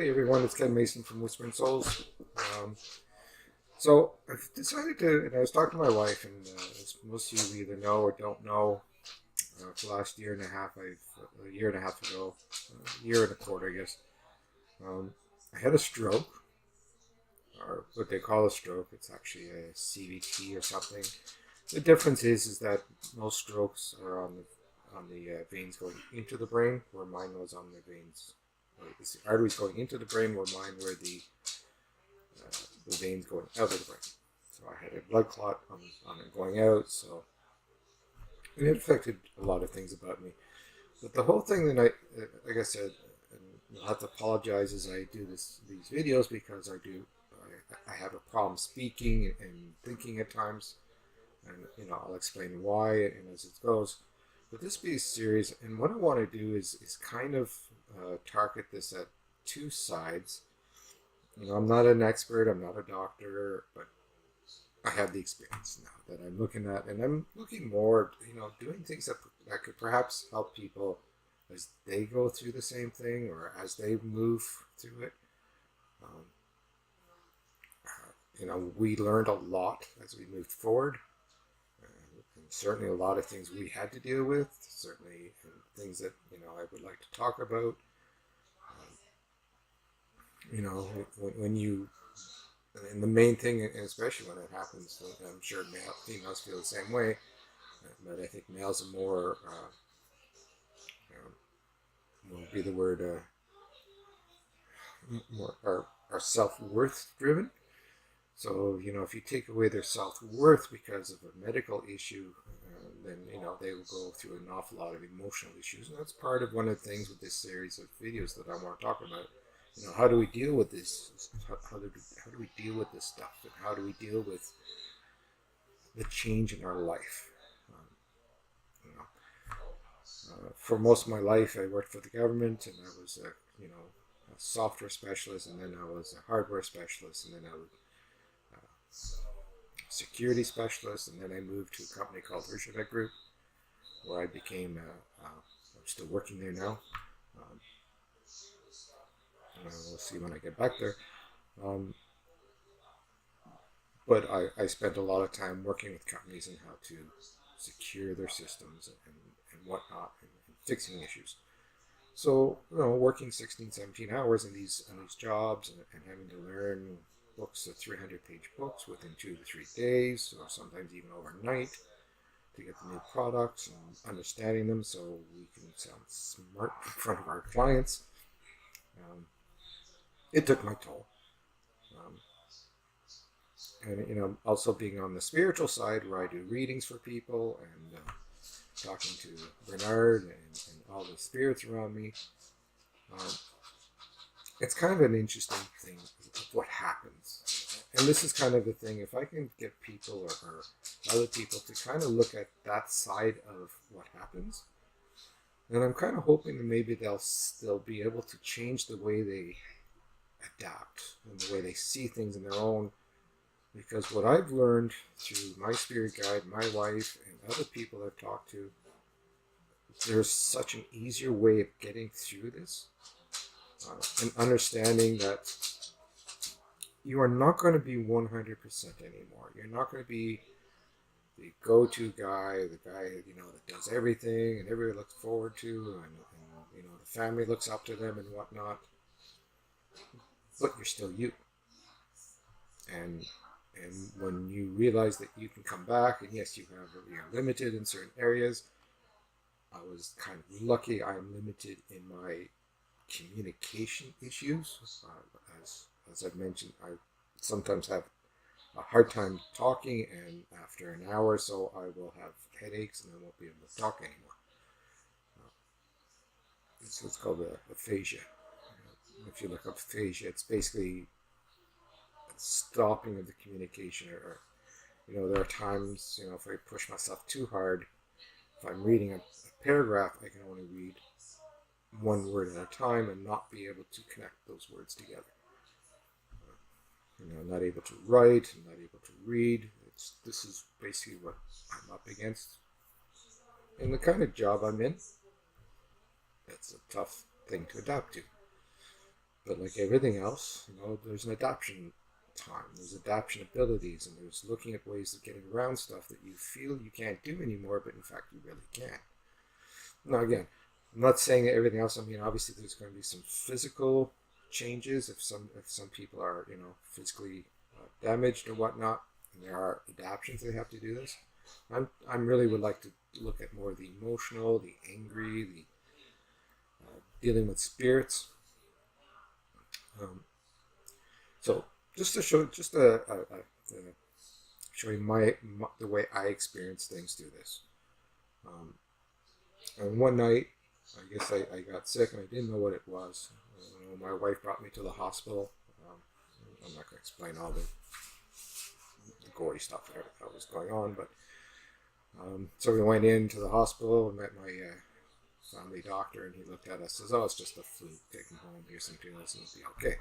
Hey everyone, it's Ken Mason from Whispering Souls. So I've decided to, and I was talking to my wife, and as most of you either know or don't know, for the last year and a half, a year and a half ago, a year and a quarter, I guess, um, I had a stroke, or what they call a stroke. It's actually a CVT or something. The difference is that most strokes are on the veins going into the brain, where mine was on the veins. It's the arteries going into the brain, where mine were the veins going out of the brain. So I had a blood clot on it going out, so it affected a lot of things about me. But the whole thing that like I said, and I'll have to apologize as I do these videos because I have a problem speaking and thinking at times, and I'll explain why and as it goes. But this be a series, and what I want to do is kind of target this at two sides. I'm not an expert, I'm not a doctor, but I have the experience now that I'm looking at, and I'm looking more, doing things that could perhaps help people as they go through the same thing or as they move through it. Um, we learned a lot as we moved forward, and certainly a lot of things we had to deal with, certainly things that, I would like to talk about. When you, and the main thing, and especially when it happens, I'm sure females feel the same way, but I think males are more, will be the word, more are self-worth driven. So, if you take away their self-worth because of a medical issue, then, they will go through an awful lot of emotional issues. And that's part of one of the things with this series of videos that I want to talk about. How do we deal with this? How do we deal with this stuff? And how do we deal with the change in our life? For most of my life, I worked for the government, and I was a software specialist, and then I was a hardware specialist, and then I was a security specialist, and then I moved to a company called Hirschbeck Group, where I became. I'm still working there now. Um, we'll see when I get back there. Um, but I spent a lot of time working with companies on how to secure their systems and whatnot, and fixing issues. So, working 16, 17 hours in these jobs, and having to learn books of 300-page books within 2 to 3 days, or sometimes even overnight, to get the new products and understanding them so we can sound smart in front of our clients. It took my toll. And also being on the spiritual side, where I do readings for people and talking to Bernard and all the spirits around me. It's kind of an interesting thing of what happens. And this is kind of the thing, if I can get people or other people to kind of look at that side of what happens, then I'm kind of hoping that maybe they'll be able to change the way they adapt and the way they see things in their own. Because what I've learned through my spirit guide, my wife, and other people I've talked to, there's such an easier way of getting through this, and understanding that you are not going to be 100% anymore. You're not going to be the go-to guy, the guy that does everything and everybody looks forward to, and the family looks up to them and whatnot. But you're still you, and when you realize that you can come back, and yes, you're limited in certain areas. I was kind of lucky. I'm limited in my communication issues. As I've mentioned, I sometimes have a hard time talking, and after an hour or so, I will have headaches, and I won't be able to talk anymore. It's what's called aphasia. If you look up aphasia, it's basically stopping of the communication, or there are times, if I push myself too hard, if I'm reading a paragraph, I can only read one word at a time and not be able to connect those words together. Not able to write, not able to read. This is basically what I'm up against. And the kind of job I'm in, it's a tough thing to adapt to. But like everything else, there's an adaptation time, there's adaptation abilities, and there's looking at ways of getting around stuff that you feel you can't do anymore, but in fact you really can. Now again, I'm not saying that everything else. I mean, obviously there's going to be some physical changes if some people are physically damaged or whatnot, and there are adaptations they have to do this. I'm really would like to look at more of the emotional, the angry, the dealing with spirits. Um, so just to show, show you the way I experience things through this. And one night, I guess I got sick and I didn't know what it was. My wife brought me to the hospital. I'm not going to explain all the gory stuff that was going on, but so we went into the hospital and met my family doctor, and he looked at us, says, "Oh, it's just a flu. Take him home. Here's some pills, and it'll be okay."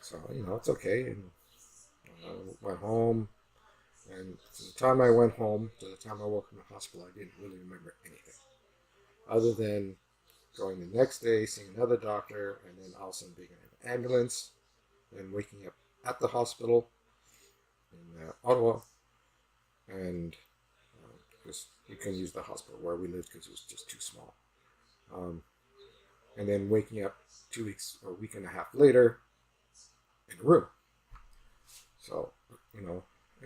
So it's okay, and went home. And from the time I went home to the time I woke in the hospital, I didn't really remember anything, other than going the next day, seeing another doctor, and then also being in an ambulance, and waking up at the hospital in Ottawa, and because we couldn't use the hospital where we lived because it was just too small. And then waking up 2 weeks or a week and a half later in a room. So,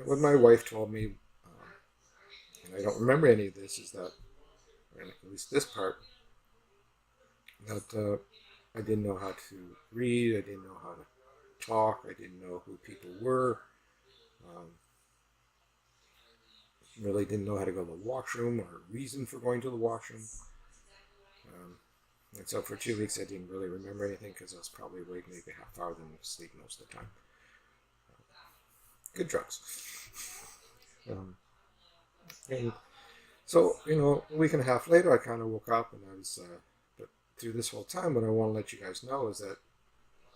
what my wife told me, and I don't remember any of this, is that, or at least this part, that I didn't know how to read, I didn't know how to talk, I didn't know who people were, really didn't know how to go to the washroom or reason for going to the washroom. And so for 2 weeks I didn't really remember anything because I was probably awake maybe half hour than asleep most of the time. Good drugs. And so, a week and a half later, I kind of woke up, and I was, but through this whole time, what I want to let you guys know is that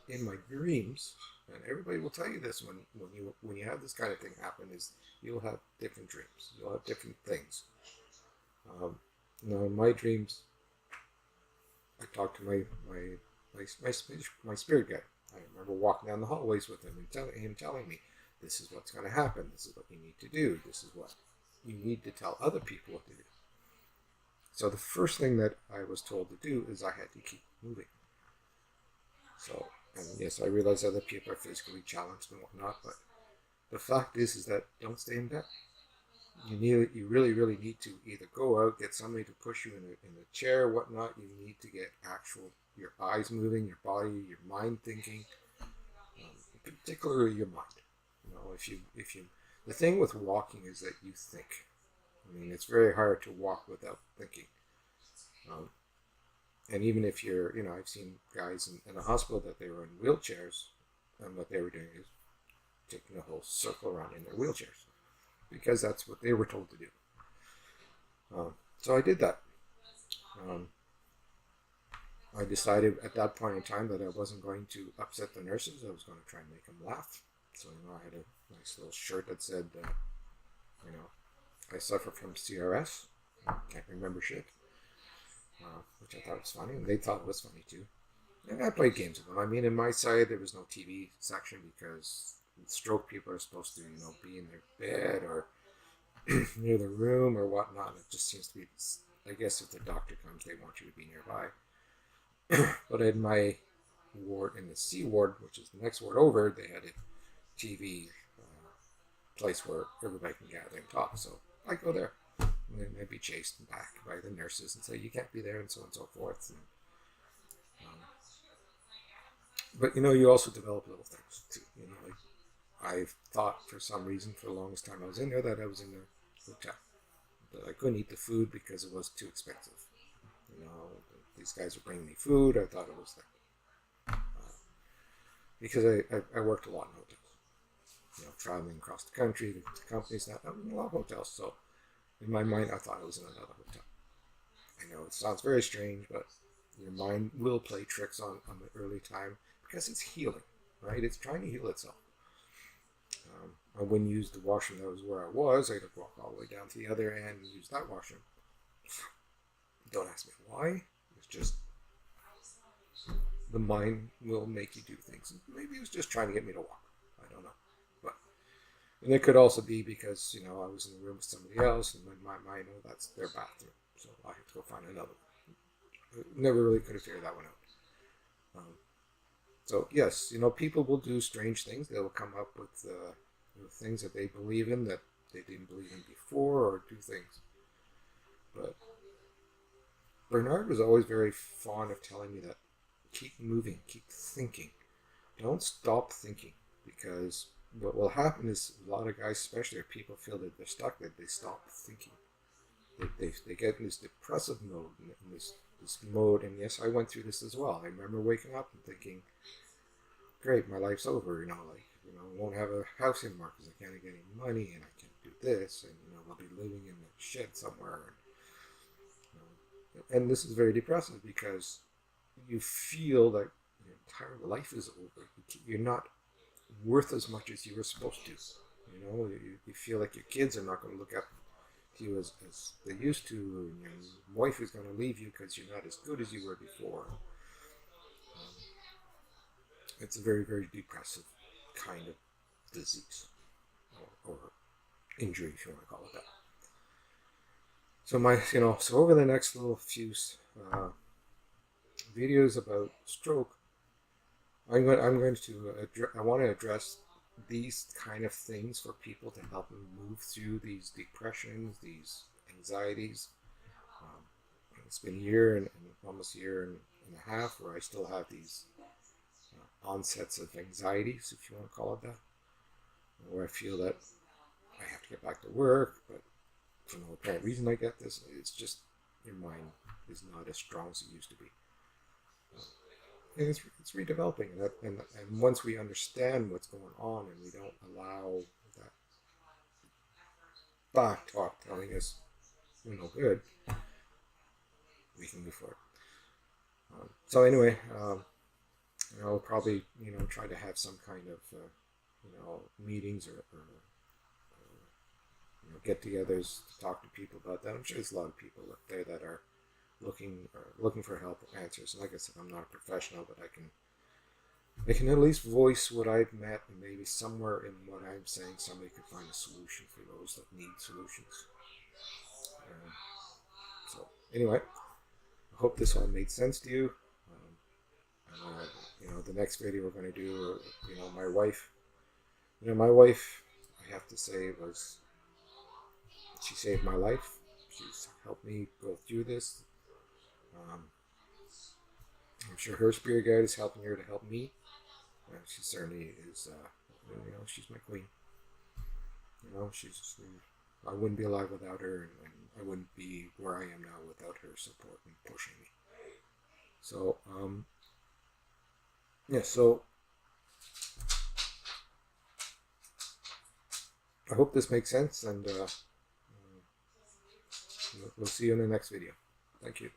in my dreams, and everybody will tell you this when you have this kind of thing happen, is you'll have different dreams, you'll have different things. In my dreams, I talked to my spirit guide. I remember walking down the hallways with him and him telling me, "This is what's going to happen. This is what you need to do. This is what you need to tell other people what to do." So the first thing that I was told to do is I had to keep moving. So, and yes, I realize other people are physically challenged and whatnot, but the fact is that don't stay in bed. You really, really need to either go out, get somebody to push you in a chair, whatnot. You need to get your eyes moving, your body, your mind thinking, particularly your mind. If you, the thing with walking is that you think. I mean, it's very hard to walk without thinking. And even if you're, I've seen guys in a hospital that they were in wheelchairs, and what they were doing is taking a whole circle around in their wheelchairs, because that's what they were told to do. So I did that. I decided at that point in time that I wasn't going to upset the nurses. I was going to try and make them laugh. So, I had a nice little shirt that said, I suffer from CRS. Can't remember shit. Which I thought was funny, and they thought it was funny too. And I played games with them. I mean, in my side, there was no TV section because stroke people are supposed to, be in their bed or near the room or whatnot. It just seems to be, I guess if the doctor comes, they want you to be nearby. But in my ward, in the C ward, which is the next ward over, they had a TV place where everybody can gather and talk. So I go there. And then I'd be chased back by the nurses and say, "You can't be there," and so forth. And, but you also develop little things too. Like I thought for some reason for the longest time I was in there that I was in a hotel. But I couldn't eat the food because it was too expensive. These guys were bringing me food. I thought it was like because I worked a lot in hotels. Traveling across the country to companies. I was in a lot of hotels. So in my mind, I thought I was in another hotel. I know it sounds very strange, but your mind will play tricks on the early time because it's healing, right? It's trying to heal itself. I wouldn't use the washroom that was where I was. I had to walk all the way down to the other end and use that washroom. Don't ask me why. It's just the mind will make you do things. Maybe it was just trying to get me to walk. I don't know. But and it could also be because, you know, I was in the room with somebody else and my mind, oh, that's their bathroom. So I have to go find another one. Never really could have figured that one out. So yes, you know, people will do strange things. They will come up with things that they believe in that they didn't believe in before, or do things. But Bernard was always very fond of telling me that keep moving, keep thinking. Don't stop thinking, because what will happen is a lot of guys, especially if people feel that they're stuck, that they stop thinking. They get in this depressive mode, in this mode. And yes, I went through this as well. I remember waking up and thinking, great, my life's over, you know, like, you know, I won't have a house anymore because I can't get any money, and I can't do this, and, you know, I'll be living in a shed somewhere. And this is very depressive, because you feel like your entire life is over. You're not worth as much as you were supposed to. You know, you feel like your kids are not going to look up to you as they used to, and your wife is going to leave you because you're not as good as you were before. It's a very, very depressive kind of disease, or injury, if you want to call it that. So so over the next little few videos about stroke, I want to address these kind of things for people to help them move through these depressions, these anxieties. It's been a year and almost a year and a half where I still have these onsets of anxieties, if you want to call it that, where I feel that I have to get back to work, but for no apparent reason I get this. It's just your mind is not as strong as it used to be. And it's redeveloping, and once we understand what's going on and we don't allow that back talk telling us we're no good, we can move forward. So anyway, I'll probably try to have some kind of meetings or get-togethers to talk to people about that. I'm sure there's a lot of people up there that are looking for help or answers. And like I said, I'm not a professional, but I can at least voice what I've met, and maybe somewhere in what I'm saying, somebody could find a solution for those that need solutions. So anyway, I hope this all made sense to you. The next video we're going to do, my wife. My wife, I have to say, she saved my life. She's helped me go through this. I'm sure her spirit guide is helping her to help me. She certainly is. She's my queen. I wouldn't be alive without her, and I wouldn't be where I am now without her support and pushing me. So, so I hope this makes sense, and we'll see you in the next video. Thank you.